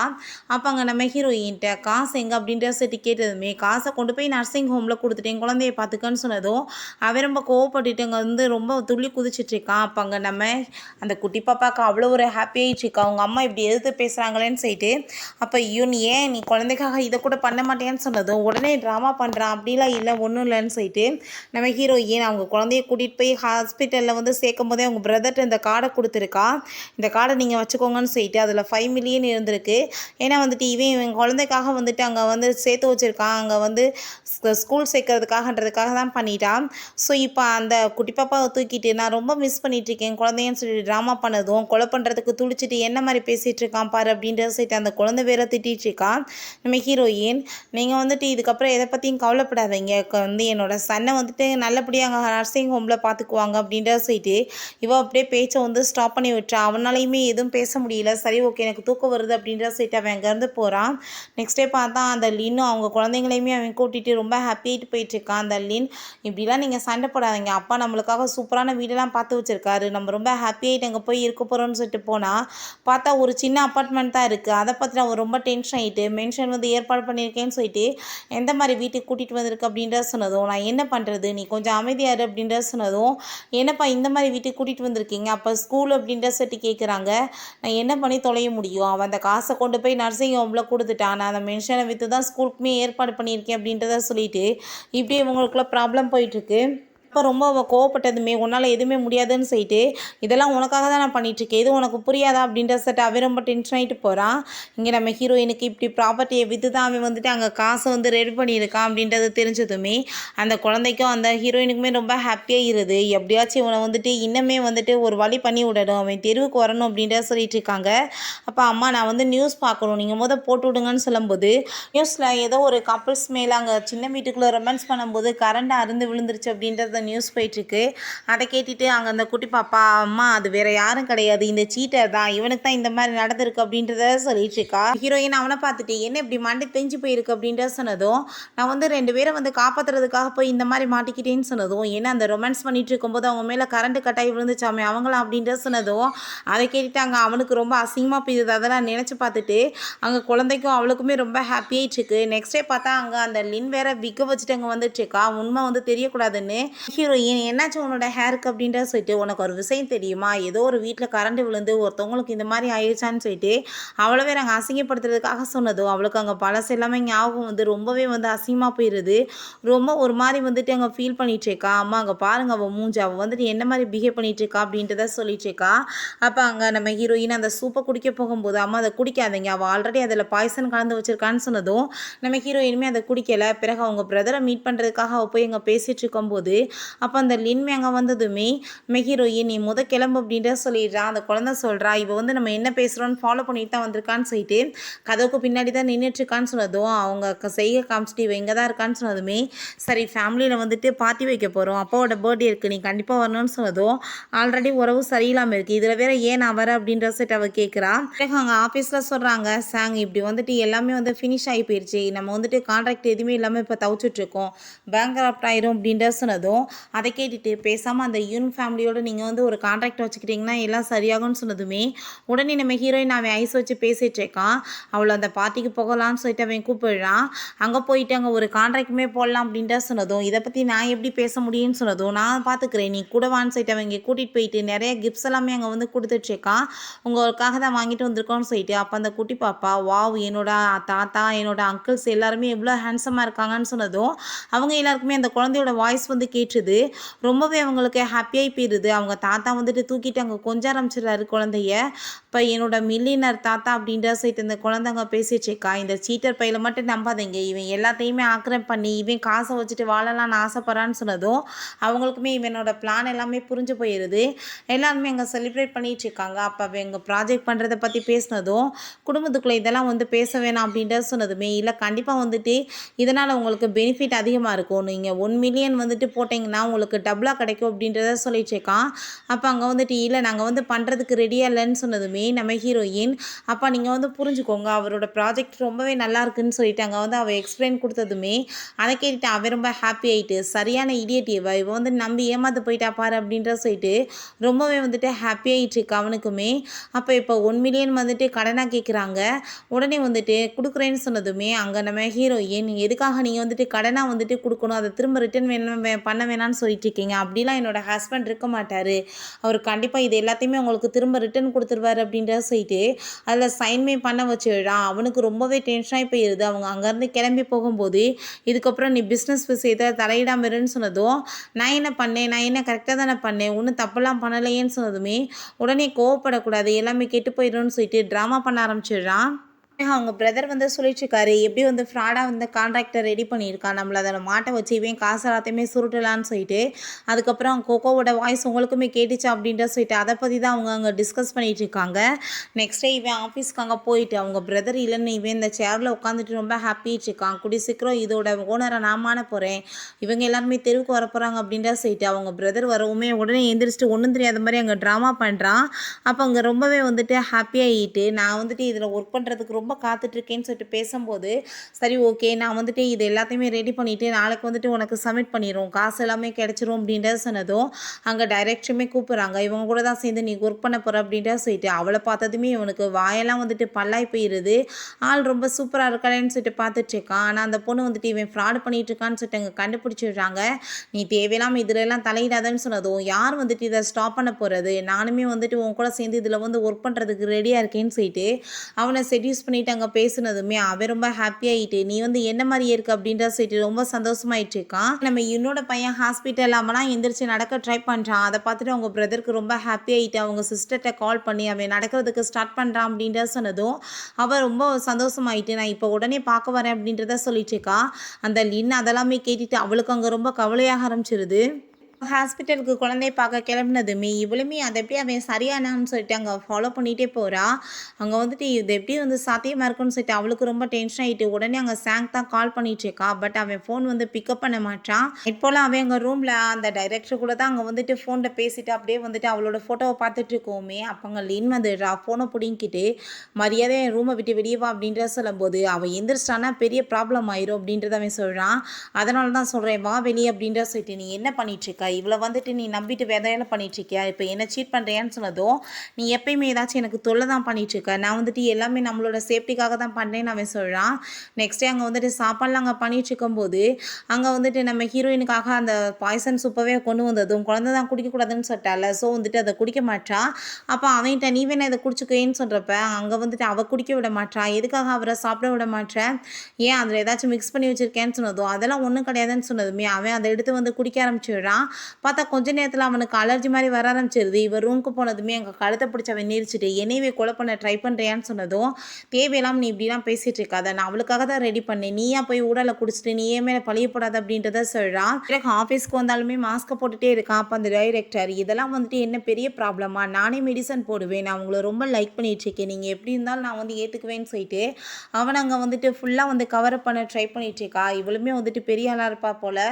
அப்போ அங்கே நம்ம ஹீரோயின்ட்ட காசு எங்கே அப்படின்றத சொல்லிட்டு கேட்டதுமே காசை கொண்டு போய் நர்சிங் ஹோமில் கொடுத்துட்டேன் குழந்தைய பார்த்துக்கன்னு சொன்னதும் அவன் ரொம்ப கோவப்பட்டுட்டு அங்கே வந்து ரொம்ப துள்ளி குதிச்சிட்ருக்கான். அப்போ அங்கே நம்ம அந்த குட்டி பாப்பாவுக்கு அவ்வளோ ஒரு ஹாப்பி ஆகிடுச்சுக்கா, அவங்க அம்மா இப்படி எதிர்த்து பேசுகிறாங்களேன்னு சொல்லிட்டு. அப்போ இவன் ஏன் நீ குழந்தைக்காக இதை கூட பண்ண மாட்டேன்னு சொன்னதும் உடனே ட்ராமா பண்ணுறான், அப்படிலாம் இல்லை ஒன்றும் இல்லைன்னு சொல்லிட்டு நம்ம ஹீரோயின் அவங்க குழந்தைய கூட்டிகிட்டு போய் ஹாஸ்பிட்டலில் வந்து சேர்க்கும் போதே அவங்க பிரதர்கிட்ட இந்த கார்டை கொடுத்துருக்கா, இந்த கார்டை நீங்கள் வச்சுக்கோங்கன்னு சொல்லிட்டு அதில் 5 மில்லியன் இருந்திருக்கு. ஏன்னா வந்துட்டு இவன் குழந்தைக்காக வந்துட்டு அங்கே வந்து சேர்த்து வச்சுருக்கான், அங்கே வந்து ஸ்கூல் சேர்க்கறதுக்காகன்றதுக்காக தான் பண்ணிட்டான். ஸோ இப்போ அந்த குட்டி பாப்பாவை தூக்கிட்டு நான் ரொம்ப மிஸ் பண்ணிகிட்ருக்கேன் குழந்தைன்னு சொல்லிட்டு ட்ராமா பண்ணதும் கொலை பண்ணுறதுக்கு துடிச்சிட்டு என்ன மாதிரி பேசிகிட்டு இருக்கான் பாரு அப்படின்றத சொல்லிட்டு அந்த குழந்தை வேற திட்டிகிட்டு இருக்கான். நம்ம ஹீரோயின் நீங்கள் வந்துட்டு இதுக்கப்புறம் எதை பற்றியும் கவலைப்படாதீங்க, வந்து என்னோட சன்னை வந்துட்டு நல்லபடியாக அங்கே நர்சிங் ஹோமில் பார்த்துக்குவாங்க அப்படின்றத சொல்லிட்டு இவள் அப்படியே பேச்சை வந்து ஸ்டாப் பண்ணி விட்டுறா. அவனாலையுமே எதுவும் பேச முடியல. சரி ஓகே எனக்கு தூக்கம் வருது அப்படின்றத சொல்லிட்டு அவன் அங்கேருந்து போகிறான். நெக்ஸ்ட் டே பார்த்தா அந்த லின்னும் அவங்க குழந்தைங்களையுமே அவன் கூட்டிகிட்டு ரொம்ப ஹாப்பியாகிட்டு போயிட்டுருக்கான். அந்த லின் இப்படிலாம் நீங்கள் சண்டை போடாதீங்க, அப்பா நம்மளுக்காக சூப்பரான வீடெல்லாம் பார்த்து வச்சுருக்காரு, நம்ம ரொம்ப ஹாப்பியாகிட்டு அங்கே போய் இருக்க போகிறோம்னு சொல்லிட்டு போனால் பார்த்தா ஒரு சின்ன அப்பார்ட்மெண்ட் தான் இருக்குது. அதை பற்றி அவன் ரொம்ப டென்ஷன் ஆகிட்டு மென்ஷன் வந்து ஏற்பாடு பண்ணியிருக்கேன்னு சொல்லிட்டு எந்த மாதிரி வீட்டுக்கு கூட்டிகிட்டு வந்திருக்கு அப்படின்றத சொன்னதும் நான் என்ன பண்ணுறது நீ கொஞ்சம் அமைதியாரு அப்படின்றத சொன்னதும் என்னப்பா இந்த மாதிரி வீட்டுக்கு கூட்டிகிட்டு வந்திருக்கீங்க, அப்போ ஸ்கூல் அப்படின்ற சொல்லிட்டு கேட்குறாங்க. நான் என்ன பண்ணி தொலைய முடியும், அவன் அந்த காசை கொண்டு போய் நர்சிங் ஹோமில் கொடுத்துட்டான், நான் அந்த மென்ஷனை விற்று தான் ஸ்கூலுக்குமே ஏற்பாடு பண்ணியிருக்கேன் அப்படின்றத சொல்லிட்டு இப்படி இவங்களுக்குள்ள ப்ராப்ளம் போயிட்டுருக்கு. அப்போ ரொம்ப அவள் கோவப்பட்டதுமே உன்னால் எதுவுமே முடியாதுன்னு சொல்லிட்டு இதெல்லாம் உனக்காக தான் நான் பண்ணிகிட்ருக்கேன், இது உனக்கு புரியாதா அப்படின்ற செட் அவன் ரொம்ப டென்ஷன் ஆகிட்டு போகிறான். இங்கே நம்ம ஹீரோயினுக்கு இப்படி ப்ராப்பர்ட்டியை விற்று தான் அவன் வந்துட்டு அங்கே காசை வந்து ரெடி பண்ணியிருக்கான் அப்படின்றது தெரிஞ்சதுமே அந்த குழந்தைக்கும் அந்த ஹீரோயினுக்குமே ரொம்ப ஹாப்பியாக இருது. எப்படியாச்சும் இவனை வந்துட்டு இன்னமே வந்துட்டு ஒரு வழி பண்ணி விடணும், அவன் தெருவுக்கு வரணும் அப்படின்றத சொல்லிட்டு இருக்காங்க. அப்போ அம்மா நான் வந்து நியூஸ் பார்க்கணும், நீங்கள் போட்டு விடுங்கன்னு சொல்லும்போது நியூஸில் ஏதோ ஒரு கப்புள்ஸ் மேலே அங்கே சின்ன வீட்டுக்குள்ளே ரொமான்ஸ் பண்ணும்போது கரண்ட் அருந்து விழுந்துருச்சு அப்படின்றத நியூஸ் போயிட்டுருக்கு. அதை கேட்டுட்டு அங்கே அந்த குட்டி பாப்பா, அம்மா அது வேற யாரும் கிடையாது, இந்த சீட்டர் தான், இவனுக்கு தான் இந்த மாதிரி நடந்திருக்கு அப்படின்றத சொல்லிட்டு இருக்கா. ஹீரோயின் அவனை பார்த்துட்டு என்ன இப்படி மண்டை தெரிஞ்சு போயிருக்கு அப்படின்ற சொன்னதும், நான் வந்து 2 பேரை வந்து காப்பாற்றுறதுக்காக போய் இந்த மாதிரி மாட்டிக்கிட்டேன்னு சொன்னதும், ஏன்னா அந்த ரொமான்ஸ் பண்ணிட்டு இருக்கும்போது அவங்க மேலே கரண்ட் கட்டாயி விழுந்துச்சாமே அவங்களாம் அப்படின்ற சொன்னதும், அதை கேட்டுட்டு அங்கே அவனுக்கு ரொம்ப அசிங்கமாக போயிடுது. அதெல்லாம் நினச்சி பார்த்துட்டு அங்கே குழந்தைக்கும் அவளுக்குமே ரொம்ப ஹாப்பியாயிட்டுருக்கு. நெக்ஸ்ட் டே பார்த்தா அங்கே அந்த லின் வேற விக்க வச்சுட்டு அங்கே வந்துட்டுருக்கா. உண்மை வந்து தெரியக்கூடாதுன்னு. ஹீரோயின் என்னாச்சு உன்னோட ஹேருக்கு அப்படின்ற சொல்லிட்டு, உனக்கு ஒரு விஷயம் தெரியுமா, ஏதோ ஒரு வீட்டில் கரண்ட் விழுந்து ஒருத்தவங்களுக்கு இந்த மாதிரி ஆயிடுச்சான்னு சொல்லிட்டு அவ்வளோவே நாங்கள் அசிங்கப்படுத்துறதுக்காக சொன்னதும், அவளுக்கு அங்கே பழசு எல்லாமே ஞாபகம் வந்து ரொம்பவே வந்து அசிங்கமாக போயிடுது. ரொம்ப ஒரு மாதிரி வந்துட்டு அங்கே ஃபீல் பண்ணிகிட்ருக்கா. அம்மா அங்கே பாருங்கள் அவள் மூஞ்சி, அவள் வந்துட்டு என்ன மாதிரி பிஹேவ் பண்ணிகிட்ருக்கா அப்படின்றத சொல்லிட்டுருக்கா. அப்போ அங்கே நம்ம ஹீரோயின் அந்த சூப்பை குடிக்க போகும்போது, அம்மா அதை குடிக்காதீங்க, அவள் ஆல்ரெடி அதில் பாய்சன் கலந்து வச்சிருக்கான்னு சொன்னதும், நம்ம ஹீரோயினுமே அதை குடிக்கலை. பிறகு அவங்க பிரதரை மீட் பண்ணுறதுக்காக அவள் போய் அங்கே பேசிகிட்டு இருக்கும்போது, அப்போ அந்த லின்மே அங்கே வந்ததுமே நம்ம ஹீரோயின் நீ கிளம்பு அப்படின்ற சொல்லிடுறான். அந்த குழந்தை சொல்கிறா, இவள் வந்து நம்ம என்ன பேசுகிறோன்னு ஃபாலோ பண்ணிட்டு தான் வந்திருக்கான்னு சொல்லிட்டு கதவுக்கு பின்னாடி தான் நின்றுட்டுருக்கான்னு சொன்னதும், அவங்க செய்ய காமிச்சிட்டு இவன் இங்கே தான் இருக்கான்னு சொன்னதுமே, சரி ஃபேமிலியில் வந்துட்டு பார்ட்டி வைக்க போகிறோம், அப்பாவோட பர்த்டே இருக்குது, நீ கண்டிப்பாக வரணும்னு சொன்னதும், ஆல்ரெடி உறவு சரியில்லாமல் இருக்குது, இதில் வேற ஏன் நான் வரேன் அப்படின்ற சொல்லிட்டு அவள் கேட்குறா. பிறகு அங்கே ஆஃபீஸில் சொல்கிறாங்க, சாங் இப்படி வந்துட்டு எல்லாமே வந்து ஃபினிஷ் ஆகி போயிடுச்சு, நம்ம வந்துட்டு கான்ட்ராக்ட் எதுவுமே இல்லாமல் இப்போ தவிச்சிட்ருக்கோம், பேங்க்ரப்ட் ஆயிரும் அப்படின்ற சொன்னதும், அதை கேட்டுட்டு பேசாமல் அந்த யூன் ஃபேமிலியோடு நீங்கள் வந்து ஒரு கான்ட்ராக்ட் வச்சுக்கிட்டிங்கன்னா எல்லாம் சரியாகும்னு சொன்னதுமே, உடனே நம்ம ஹீரோயின் அவன் ஐஸ் வச்சு பேசிகிட்டு இருக்கான். அவளை அந்த பார்ட்டிக்கு போகலான்னு சொல்லிட்டு அவன் கூப்பிடுறான். அங்கே போயிட்டு அங்கே ஒரு கான்ட்ராக்டுமே போடலாம் அப்படின்ற சொன்னதும், இதை பற்றி நான் எப்படி பேச முடியும்னு சொன்னதும், நான் பார்த்துக்கிறேன் நீ கூட வான்னு சொல்லிட்டு அவங்க கூட்டிகிட்டு போயிட்டு நிறைய கிஃப்ட்ஸ் எல்லாமே அங்கே வந்து கொடுத்துட்ருக்கான். உங்களுக்காக தான் வாங்கிட்டு வந்திருக்கோன்னு சொல்லிட்டு, அப்போ அந்த குட்டி பாப்பா வாவ் என்னோட தாத்தா என்னோட அங்கிள்ஸ் எல்லாருமே எவ்வளோ ஹேண்ட்ஸமாக இருக்காங்கன்னு சொன்னதும், அவங்க எல்லாருக்குமே அந்த குழந்தையோட வாய்ஸ் வந்து கேட்டுது. ரொம்பவே அவங்களுக்கு ஹாப்பியாகி போயிடுது. அவங்க தாத்தா வந்துட்டு தூக்கிட்டு அங்கே கொஞ்சம் ஆரம்பிச்சிடறாரு குழந்தைய. இப்போ என்னோட மில்லியனர் தாத்தா அப்படின்ற சொல்லிட்டு இந்த குழந்தைங்க பேசிகிட்ருக்கா. இந்த சீட்டர் பையில மட்டும் நம்பாதீங்க, இவன் எல்லாத்தையுமே ஆக்கிரம் பண்ணி இவன் காசை வச்சுட்டு வாழலான்னு ஆசைப்பட்றான்னு சொன்னதும், அவங்களுக்குமே இவனோட பிளான் எல்லாமே புரிஞ்சு போயிடுது. எல்லாருமே அங்கே செலிப்ரேட் பண்ணிகிட்டு இருக்காங்க. அப்போ எங்கள் ப்ராஜெக்ட் பண்ணுறதை பற்றி பேசினதும், குடும்பத்துக்குள்ளே இதெல்லாம் வந்து பேச வேணாம் அப்படின்றத சொன்னதுமே, இல்லை கண்டிப்பாக வந்துட்டு இதனால் உங்களுக்கு பெனிஃபிட் அதிகமாக இருக்கும், நீங்கள் 1 மில்லியன் வந்துட்டு போட்டிங்கன்னா உங்களுக்கு டபுளாக கிடைக்கும் அப்படின்றத சொல்லிட்டுருக்கான். அப்போ அங்கே வந்துட்டு இல்லை நாங்கள் வந்து பண்ணுறதுக்கு ரெடியாக இல்லைன்னு சொன்னதுமே நம்ம ஹீரோயின், அப்போ நீங்கள் வந்து புரிஞ்சுக்கோங்க அவரோட ப்ராஜெக்ட் ரொம்பவே நல்லா இருக்குன்னு சொல்லிட்டு அங்கே வந்து அவள் எக்ஸ்பிளைன் கொடுத்ததுமே, அதை கேட்டுட்டு அவன் ரொம்ப ஹாப்பி ஆகிட்டு, சரியான இடியட் இவ வந்து நம்பி ஏமாந்து போயிட்டா பாரு அப்படின்ற சொல்லிட்டு ரொம்பவே வந்துட்டு ஹாப்பி ஆகிட்டு இருக்கு அவனுக்குமே. அப்போ இப்போ 1 மில்லியன் வந்துட்டு கடனாக கேட்குறாங்க. உடனே வந்துட்டு கொடுக்குறேன்னு சொன்னதுமே அங்கே நம்ம ஹீரோயின், எதுக்காக நீங்கள் வந்துட்டு கடனாக வந்துட்டு கொடுக்கணும், அதை திரும்ப ரிட்டர்ன் பண்ண வேணான்னு சொல்லிட்டு இருக்கீங்க, அப்படிலாம் என்னோட ஹஸ்பண்ட் இருக்க மாட்டார், அவர் கண்டிப்பாக இது எல்லாத்தையுமே உங்களுக்கு திரும்ப ரிட்டர்ன் கொடுத்துருவார் அப்படின்ற சொல்லிட்டு அதில் சைன்மே பண்ண வச்சுடான். அவனுக்கு ரொம்பவே டென்ஷனாகி போயிடுது. அவங்க அங்கேருந்து கிளம்பி போகும்போது, இதுக்கப்புறம் நீ பிஸ்னஸ் விஷயத்தை தலையிடாமல் இருன்னு சொன்னதும், நான் என்ன பண்ணேன், நான் என்ன கரெக்டாக தானே பண்ணேன், ஒன்றும் தப்பெல்லாம் பண்ணலையேன்னு சொன்னதுமே, உடனே கோவப்படக்கூடாது எல்லாமே கெட்டு போயிடும்னு சொல்லிட்டு ட்ராமா பண்ண ஆரம்பிச்சிடுறான். அவங்க பிரதர் வந்து சொல்லிட்டுருக்காரு, எப்படி வந்து ஃப்ராடாக வந்து கான்ட்ராக்டை ரெடி பண்ணியிருக்கான், நம்மளை அதில் மாட்ட வச்சு இவன் காசு எல்லாத்தையுமே சுருட்டலான்னு சொல்லிட்டு. அதுக்கப்புறம் கோகோவோட வாய்ஸ் உங்களுக்குமே கேட்டுச்சா அப்படின்ற சொல்லிட்டு அதை பற்றி தான் அவங்க அங்கே டிஸ்கஸ் பண்ணிகிட்டு இருக்காங்க. நெக்ஸ்ட் டே இவன் ஆஃபீஸ்க்கு அங்கே போயிட்டு அவங்க பிரதர் இல்லைன்னு இவன் இந்த சேரில் உட்காந்துட்டு ரொம்ப ஹாப்பிட்டு இருக்கான். கூடி சீக்கிரம் இதோட ஓனரை நான் மாற போகிறேன், இவங்க எல்லாருமே தெருவுக்கு வர போகிறாங்க அப்படின்ற சொல்லிட்டு அவங்க பிரதர் வரவுமே உடனே எந்திரிச்சிட்டு ஒன்றும் தெரியாத மாதிரி அங்கே ட்ராமா பண்ணுறான். அப்போ அங்கே ரொம்பவே வந்துட்டு ஹாப்பியாகிட்டு, நான் வந்துட்டு இதில் ஒர்க் பண்ணுறதுக்கு ரொம்ப காத்துட்ருக்கேன்னு சொல்லிட்டு பேசும்போது, சரி ஓகே நான் வந்துட்டு இது எல்லாத்தையுமே ரெடி பண்ணிவிட்டு நாளைக்கு வந்துட்டு உனக்கு சப்மிட் பண்ணிடுவோம், காசு எல்லாமே கிடச்சிரும் அப்படின்றத சொன்னதும், அங்கே டைரக்டருமே கூப்பிட்றாங்க, இவங்க கூட தான் சேர்ந்து நீ ஒர்க் பண்ண போகிற அப்படின்றத சொல்லிட்டு அவளை பார்த்ததுமே இவனுக்கு வாயெல்லாம் வந்துட்டு பல்லாய் போயிடுது. ஆள் ரொம்ப சூப்பராக இருக்காளேன்னு சொல்லிட்டு பார்த்துட்ருக்கான். ஆனால் அந்த பொண்ணு வந்துட்டு இவன் ஃப்ராட் பண்ணிகிட்ருக்கான்னு சொல்லிட்டு அங்கே கண்டுபிடிச்சிடுறாங்க. நீ தேவையில்லாமல் இதில் எல்லாம் தலையிடாதன்னு சொன்னதும், யார் வந்துட்டு இதை ஸ்டாப் பண்ண போகிறது, நானுமே வந்துட்டு உன் கூட சேர்ந்து இதில் வந்து ஒர்க் பண்ணுறதுக்கு ரெடியாக இருக்கேன்னு சொல்லிட்டு அவனை செட்யூஸ் பண்ணிவிட்டு அங்கே பேசுனதுமே அவன் ரொம்ப ஹாப்பியாகிட்டு, நீ வந்து என்ன மாதிரியே இருக்கு அப்படின்ற சொல்லிட்டு ரொம்ப சந்தோஷமாயிட்டு இருக்கான். நம்ம என்னோட பையன் ஹாஸ்பிட்டல் அவெல்லாம் எந்திரிச்சு நடக்க ட்ரை பண்ணுறான். அதை பார்த்துட்டு அவங்க பிரதருக்கு ரொம்ப ஹாப்பியாகிட்டு அவங்க சிஸ்டர்கிட்ட கால் பண்ணி அவன் நடக்கிறதுக்கு ஸ்டார்ட் பண்ணுறான் அப்படின்ற சொன்னதும் அவள் ரொம்ப சந்தோஷமாயிட்டு, நான் இப்போ உடனே பார்க்க வரேன் அப்படின்றத சொல்லிட்டு இருக்கா. அந்த லின் அதெல்லாமே கேட்டுட்டு அவளுக்கு அங்கே ரொம்ப கவலையாக ஆரம்பிச்சிருது. ஹாஸ்பிட்டலுக்கு குழந்தைய பார்க்க கிளம்புனதுமே இவளுமே அதை எப்படி அவன் சரியானான்னு சொல்லிட்டு அங்கே ஃபாலோ பண்ணிகிட்டே போகிறா. அங்கே வந்துட்டு இது எப்படி வந்து சாத்தியமாக இருக்குன்னு சொல்லிட்டு அவளுக்கு ரொம்ப டென்ஷன் ஆகிட்டு உடனே அங்கே சாங் தான் கால் பண்ணிட்டு இருக்கா. பட் அவன் ஃபோன் வந்து பிக்கப் பண்ண மாட்டான். இப்போலாம் அவன் அங்கே ரூமில் அந்த டைரக்டர் கூட தான் அங்கே வந்துட்டு ஃபோனில் பேசிட்டு அப்படியே வந்துட்டு அவளோட ஃபோட்டோவை பார்த்துட்டு இருக்கோமே. அப்போ அங்கே லின் வந்துடுறா. ஃபோனை பிடிங்கிட்டு மரியாதை என் ரூமை விட்டு வெளியே வா அப்படின்ற சொல்லும்போது அவள் எந்திரிச்சிட்டானா பெரிய ப்ராப்ளம் ஆயிரும் அப்படின்றத அவன் சொல்கிறான். அதனால தான் சொல்கிறேன் வா வெளியே அப்படின்ற சொல்லிட்டு நீ என்ன பண்ணிட்டு இருக்க, இவ்வளோ வந்துட்டு நீ நம்பிட்டு வேதையில பண்ணிகிட்ருக்கியா, இப்போ என்ன சீட் பண்ணுறியான்னு சொன்னதும் நீ எப்பயுமே ஏதாச்சும் எனக்கு தொல்லை தான் பண்ணிகிட்ருக்க, நான் வந்துட்டு எல்லாமே நம்மளோட சேஃப்டிக்காக தான் பண்ணுறேன்னு அவன் சொல்கிறான். நெக்ஸ்ட் டே அங்கே வந்துட்டு சாப்பாடுலாம் அங்கே பண்ணிட்டு இருக்கும்போது அங்கே வந்துட்டு நம்ம ஹீரோயினுக்காக அந்த பாய்சன் சூப்பவே கொண்டு வந்ததும் குழந்தை தான் குடிக்கக்கூடாதுன்னு சொல்லிட்டால. ஸோ வந்துட்டு அதை குடிக்க மாட்டா. அப்போ அவன்கிட்ட நீ வேணா இதை குடிச்சுக்கேன்னு சொல்கிறப்ப அங்கே வந்துட்டு அவள் குடிக்க விட மாட்டா. எதுக்காக அவரை சாப்பிட விட மாட்டேன், ஏன் அதில் ஏதாச்சும் மிக்ஸ் பண்ணி வச்சுருக்கேன்னு சொன்னதும் அதெல்லாம் ஒன்றும் கிடையாதுன்னு சொன்னதுமே அவன் அதை எடுத்து வந்து குடிக்க ஆரம்பிச்சிடுறான். பார்த்தா கொஞ்ச நேரத்தில் அவனுக்கு அலர்ஜி மாதிரி வர ஆரம்பிச்சிருது. இவர் ரூமுக்கு போனதுமே எங்கள் கழுத்தை பிடிச்ச அவன் நீரிச்சிட்டு என்னையவே கொலை பண்ண ட்ரை பண்ணுறியான்னு சொன்னதும் தேவையில்லாமல் நீ இப்படிலாம் பேசிகிட்டு இருக்காத, நான் அவளுக்காக தான் ரெடி பண்ணேன், நீயா போய் ஊடலை குடிச்சிட்டு நீ ஏன் மேலே பழியப்படாத அப்படின்றத சொல்கிறான். எனக்கு ஆஃபீஸ்க்கு வந்தாலுமே மாஸ்க்கை போட்டுகிட்டே இருக்கான். அப்போ அந்த டைரக்டர் இதெல்லாம் வந்துட்டு என்ன பெரிய ப்ராப்ளமா, நானே மெடிசன் போடுவேன், நான் உங்களை ரொம்ப லைக் பண்ணிட்டு இருக்கேன், நீங்கள் எப்படி இருந்தாலும் நான் வந்து ஏற்றுக்குவேன்னு சொல்லிட்டு அவன் அங்கே வந்துட்டு ஃபுல்லாக வந்து கவர் பண்ண ட்ரை பண்ணிட்டு இருக்கா. இவளுமே வந்துட்டு பெரிய ஆளாக இருப்பா போல்.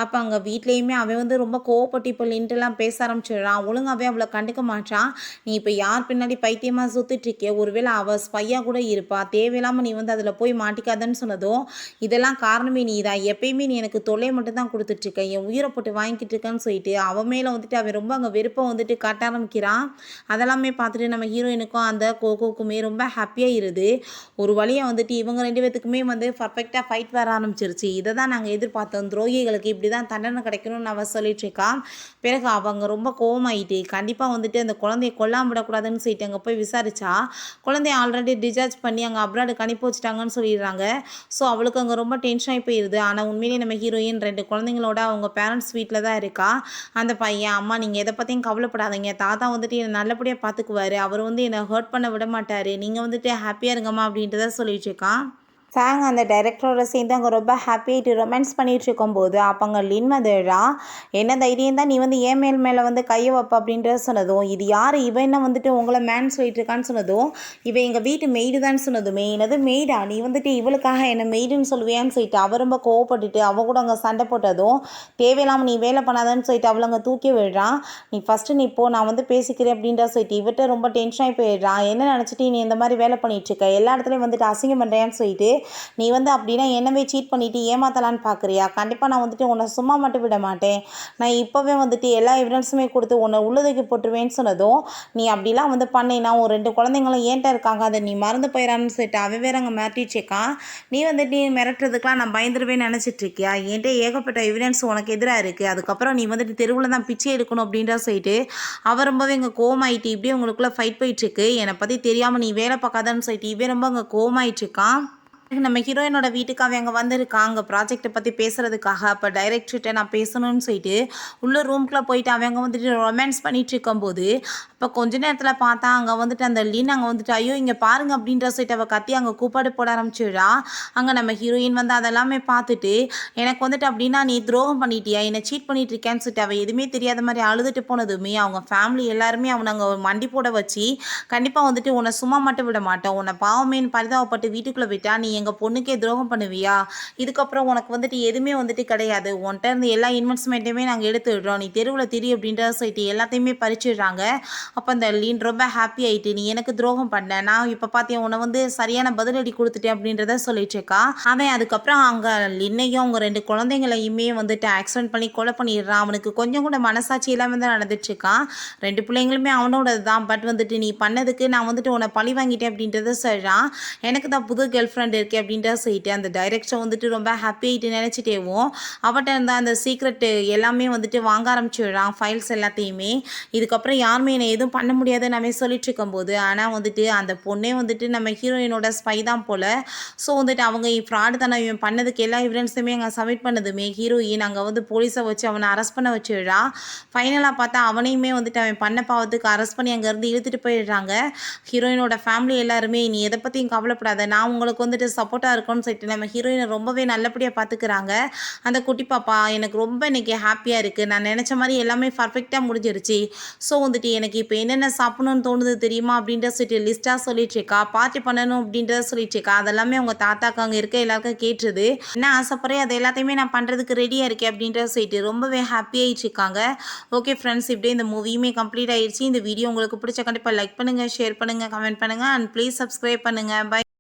அப்போ அங்கே வீட்லேயுமே அவன் வந்து ரொம்ப கோவப்பட்டு இப்போ லின்ட்டுலாம் பேச ஆரம்பிச்சிடுறான். ஒழுங்காகவே அவளை கண்டுக்க மாட்டான். நீ இப்போ யார் பின்னாடி பைத்தியமாக சுற்றிட்டு இருக்கே, ஒருவேளை அவள் ஸ்பையாக கூட இருப்பா, தேவையில்லாமல் நீ வந்து அதில் போய் மாட்டிக்காதன்னு சொன்னதும் இதெல்லாம் காரணமே நீ தான், எப்பயுமே நீ எனக்கு தொல்லை மட்டும் தான் கொடுத்துட்ருக்க, என் உயிரை போட்டு வாங்கிக்கிட்டு இருக்கேன்னு சொல்லிட்டு அவன் மேலே வந்துட்டு அவன் ரொம்ப அங்கே வெறுப்பை வந்துட்டு காட்ட ஆரம்பிக்கிறான். அதெல்லாமே பார்த்துட்டு நம்ம ஹீரோயினுக்கும் அந்த கோகோக்குமே ரொம்ப ஹாப்பியாக இருது. ஒரு வழியாக வந்துட்டு இவங்க ரெண்டு பேத்துக்குமே வந்து பர்ஃபெக்டாக ஃபைட் வர ஆரம்பிச்சிருச்சு. இதை தான் நாங்கள் எதிர்பார்த்தோம், துரோகிகளுக்கு இப்படி தான் தண்டனை கிடைக்கணும்னு அவள் சொல்லிட்டு இருக்கா. பிறகு அவங்க ரொம்ப கோவமாயிட்டு கண்டிப்பாக வந்துட்டு அந்த குழந்தைய கொல்லாம விடக்கூடாதுன்னு சொல்லிட்டு அங்கே போய் விசாரிச்சா குழந்தைய ஆல்ரெடி டிஸ்சார்ஜ் பண்ணி அங்கே அப்ராடுக்கு அனுப்பி வச்சுட்டாங்கன்னு சொல்லிடுறாங்க. ஸோ அவளுக்கு அங்கே ரொம்ப டென்ஷன் ஆகி போயிடுது. ஆனால் உண்மையிலேயே நம்ம ஹீரோயின் ரெண்டு குழந்தைங்களோட அவங்க பேரண்ட்ஸ் வீட்டில் தான் இருக்கா. அந்த பையன் அம்மா நீங்கள் எதை பற்றியும் கவலைப்படாதீங்க, தாத்தா வந்துட்டு என்னை நல்லபடியாக பார்த்துக்குவார், அவர் வந்து என்னை ஹர்ட் பண்ண விட மாட்டார், நீங்கள் வந்துட்டு ஹாப்பியாக இருங்கம்மா அப்படின்ட்டு தான் சொல்லிட்டு இருக்கான். சாங் அந்த டைரக்டரோட சேர்ந்து அங்கே ரொம்ப ஹாப்பியாகிட்டு ரொமான்ஸ் பண்ணிகிட்டு இருக்கும்போது அப்போ அங்கே லின் வந்துடுறா. என்ன தைரியம் தான் நீ வந்து ஏன் மேலே வந்து கையை வைப்ப அப்படின்றத சொன்னதும் இது யார் இவன் என்ன வந்துட்டு உங்களை மேன் சொல்லிட்டு இருக்கான்னு சொன்னதும் இவன் எங்கள் வீட்டு மெய்டு தான் சொன்னதுமே என்னது மெய்டா, நீ வந்துட்டு இவளுக்காக என்ன மெய்டுன்னு சொல்லுவியான்னு சொல்லிட்டு அவள் ரொம்ப கோவப்பட்டுட்டு அவள் கூட அங்கே சண்டை போட்டதும் தேவையில்லாமல் நீ வேலை பண்ணாதான்னு சொல்லிட்டு அவளை அங்கே தூக்கி விடுறான். நீ ஃபஸ்ட்டு நீ போ, நான் வந்து பேசிக்கிறேன் அப்படின்ற சொல்லிட்டு இவட்ட ரொம்ப டென்ஷன் ஆகி போயிடுறான். என்ன நினச்சிட்டு நீ இந்த மாதிரி வேலை பண்ணிட்டு இருக்க, எல்லா இடத்துலையும் வந்துட்டு அசிங்கம் பண்ணுறேன்னு சொல்லிட்டு நீ வந்து அப்படின்னா என்னவே சீட் பண்ணிவிட்டு ஏமாத்தலான்னு பார்க்குறியா, கண்டிப்பாக நான் வந்துட்டு உன்னை சும்மா மட்டும் விட மாட்டேன், நான் இப்போவே வந்துட்டு எல்லா எவிடன்ஸுமே கொடுத்து உன்னை உள்ளதுக்கு போட்டுருவேன்னு சொன்னதும் நீ அப்படிலாம் வந்து பண்ணேன்னா உன் ரெண்டு குழந்தைங்களும் ஏன்ட்ட இருக்காங்க அதை நீ மறந்து போயிடான்னு சொல்லிட்டு அவன் வேற அங்கே மிரட்டிச்சிருக்கான். நீ வந்துட்டு நீ மிரட்டுறதுக்கெலாம் நான் பயந்துருவேன்னு நினச்சிட்ருக்கியா, என்கிட்ட ஏகப்பட்ட எவிடன்ஸ் உனக்கு எதிராக இருக்குது, அதுக்கப்புறம் நீ வந்துட்டு தெருவில் தான் பிச்சை எடுக்கணும் அப்படின்ற சொல்லிட்டு அவள் ரொம்பவே இங்கே கோவமாயிட்டு இப்படியே உங்களுக்குள்ளே ஃபைட் போயிட்டுருக்கு, என்னை பற்றி தெரியாமல் நீ வேலை பார்க்காதான்னு சொல்லிட்டு இவன் ரொம்ப அங்கே கோவமாயிட்டுருக்கான். நம்ம ஹீரோயினோட வீட்டுக்கு அவன் அங்கே வந்திருக்காங்க ப்ராஜெக்டை பற்றி பேசுகிறதுக்காக. அப்போ டைரக்டர்கிட்ட நான் பேசணும்னு சொல்லிட்டு உள்ள ரூம்குள்ளே போயிட்டு அவங்க வந்துட்டு ரொமான்ஸ் பண்ணிட்டு இருக்கும்போது அப்போ கொஞ்ச நேரத்தில் பார்த்தா அங்கே வந்துட்டு அந்த லின் அங்கே வந்துட்டு ஐயோ இங்கே பாருங்க அப்படின்ற சொல்லிட்டு அவள் கத்தி அங்கே கூப்பாடு போட ஆரம்பிச்சிடுறா. அங்கே நம்ம ஹீரோயின் வந்து அதெல்லாமே பார்த்துட்டு எனக்கு வந்துட்டு அப்படின்னா நீ துரோகம் பண்ணிட்டியா, என்னை சீட் பண்ணிட்டு இருக்கேன்னு சொல்லிட்டு அவள் எதுவுமே தெரியாத மாதிரி அழுதுட்டு போனதுமே அவங்க ஃபேமிலி எல்லாருமே அவனை அங்கே மண்டி போட வச்சு கண்டிப்பாக வந்துட்டு உன்னை சும்மா மட்டும் விட மாட்டோம், உன்னை பாவமேன்னு பரிதாபப்பட்டு வீட்டுக்குள்ளே விட்டா நீ எங்கள் பொண்ணுக்கே துரோகம் பண்ணுவியா, இதுக்கப்புறம் உனக்கு வந்துட்டு எதுவுமே வந்துட்டு கிடையாது, உன்கிட்ட இருந்து எல்லா இன்வெஸ்ட்மெண்ட்டையுமே நாங்கள் எடுத்து விடுறோம், நீ தெருவில் திரி அப்படின்ற சொல்லிட்டு எல்லாத்தையுமே பறிச்சிடுறாங்க. அப்போ அந்த லீன் ரொம்ப ஹாப்பி ஆகிட்டு நீ எனக்கு துரோகம் பண்ண, நான் இப்போ பார்த்தேன் உன்னை வந்து சரியான பதிலடி கொடுத்துட்டேன் அப்படின்றத சொல்லிட்டு இருக்கா. அவன் அதுக்கப்புறம் அங்கே லின்னையும் அவங்க ரெண்டு குழந்தைங்களையுமே வந்துட்டு ஆக்சிடென்ட் பண்ணி கொலை பண்ணிடுறான். அவனுக்கு கொஞ்சம் கூட மனசாட்சி இல்லாமல் தான் நடந்துட்டு இருக்கான். ரெண்டு பிள்ளைங்களுமே அவனோட தான். பட் வந்துட்டு நீ பண்ணதுக்கு நான் வந்துட்டு உன்னை பழி வாங்கிட்டேன் அப்படின்றத சொல்கிறான். எனக்கு தான் புது கேர்ள் ஃப்ரெண்ட் இருக்கே அப்படின்ற சொல்லிட்டு அந்த டைரக்டர் வந்துட்டு ரொம்ப ஹாப்பி ஆகிட்டு நினச்சிட்டேவும் அவட்ட இருந்த அந்த சீக்ரெட்டு எல்லாமே வந்துட்டு வாங்க ஆரம்பிச்சிடுறான், ஃபைல்ஸ் எல்லாத்தையுமே. இதுக்கப்புறம் யாருமே என்னை எதுவும் பண்ண முடியாதுன்னு நம்ம சொல்லிட்டு இருக்கும்போது ஆனால் வந்துட்டு அந்த பொண்ணே வந்துட்டு நம்ம ஹீரோயினோட ஸ்பை தான் போல். ஸோ வந்துட்டு அவங்க ஃப்ராடு தானே இவன் பண்ணதுக்கு எல்லா எவிடன்ஸுமே அங்கே சப்மிட் பண்ணதுமே ஹீரோயின் அங்கே வந்து போலீஸை வச்சு அவனை அரெஸ்ட் பண்ண வச்சிடுறா. ஃபைனலாக பார்த்தா அவனையுமே வந்துட்டு அவன் பண்ண பாவத்துக்கு அரெஸ்ட் பண்ணி அங்கேருந்து இழுத்துட்டு போயிடுறாங்க. ஹீரோயினோட ஃபேமிலி எல்லாருமே நீ எதை பற்றியும் கவலைப்படாத, நான் உங்களுக்கு வந்துட்டு சப்போர்ட்டாக இருக்கும்னு சொல்லிட்டு நம்ம ஹீரோயினை ரொம்பவே நல்லபடியாக பார்த்துக்கிறாங்க. அந்த குட்டி பாப்பா எனக்கு ரொம்ப இன்னைக்கு ஹாப்பியாக இருக்குது. நான் நினச்ச மாதிரி எல்லாமே பர்ஃபெக்டாக முடிஞ்சிருச்சு. ஸோ வந்துட்டு எனக்கு இப்போ என்னென்ன சாப்பிடணும்னு தோணுது தெரியுமா அப்படின்ற சொல்லிட்டு லிஸ்ட்டாக சொல்லிட்டு இருக்கா. பார்ட்டி பண்ணணும் அப்படின்றத சொல்லிட்டு இருக்கா. அதெல்லாமே அவங்க தாத்தாக்கு அங்கே இருக்க எல்லாருக்கும் கேட்டுருது. என்ன ஆசைப்படுறேன் அது எல்லாத்தையுமே நான் பண்ணுறதுக்கு ரெடியாக இருக்கேன் அப்படின்றத சொல்லிட்டு ரொம்பவே ஹாப்பியாகிட்டு இருக்காங்க. ஓகே ஃப்ரெண்ட்ஸ், இப்படியே இந்த மூவியுமே கம்ப்ளீட் ஆயிடுச்சு. இந்த வீடியோ உங்களுக்கு பிடிச்ச கண்டிப்பாக லைக் பண்ணுங்கள், ஷேர் பண்ணுங்கள், கமெண்ட் பண்ணுங்கள் அண்ட் ப்ளீஸ் சப்ஸ்கிரைப் பண்ணுங்கள். பை.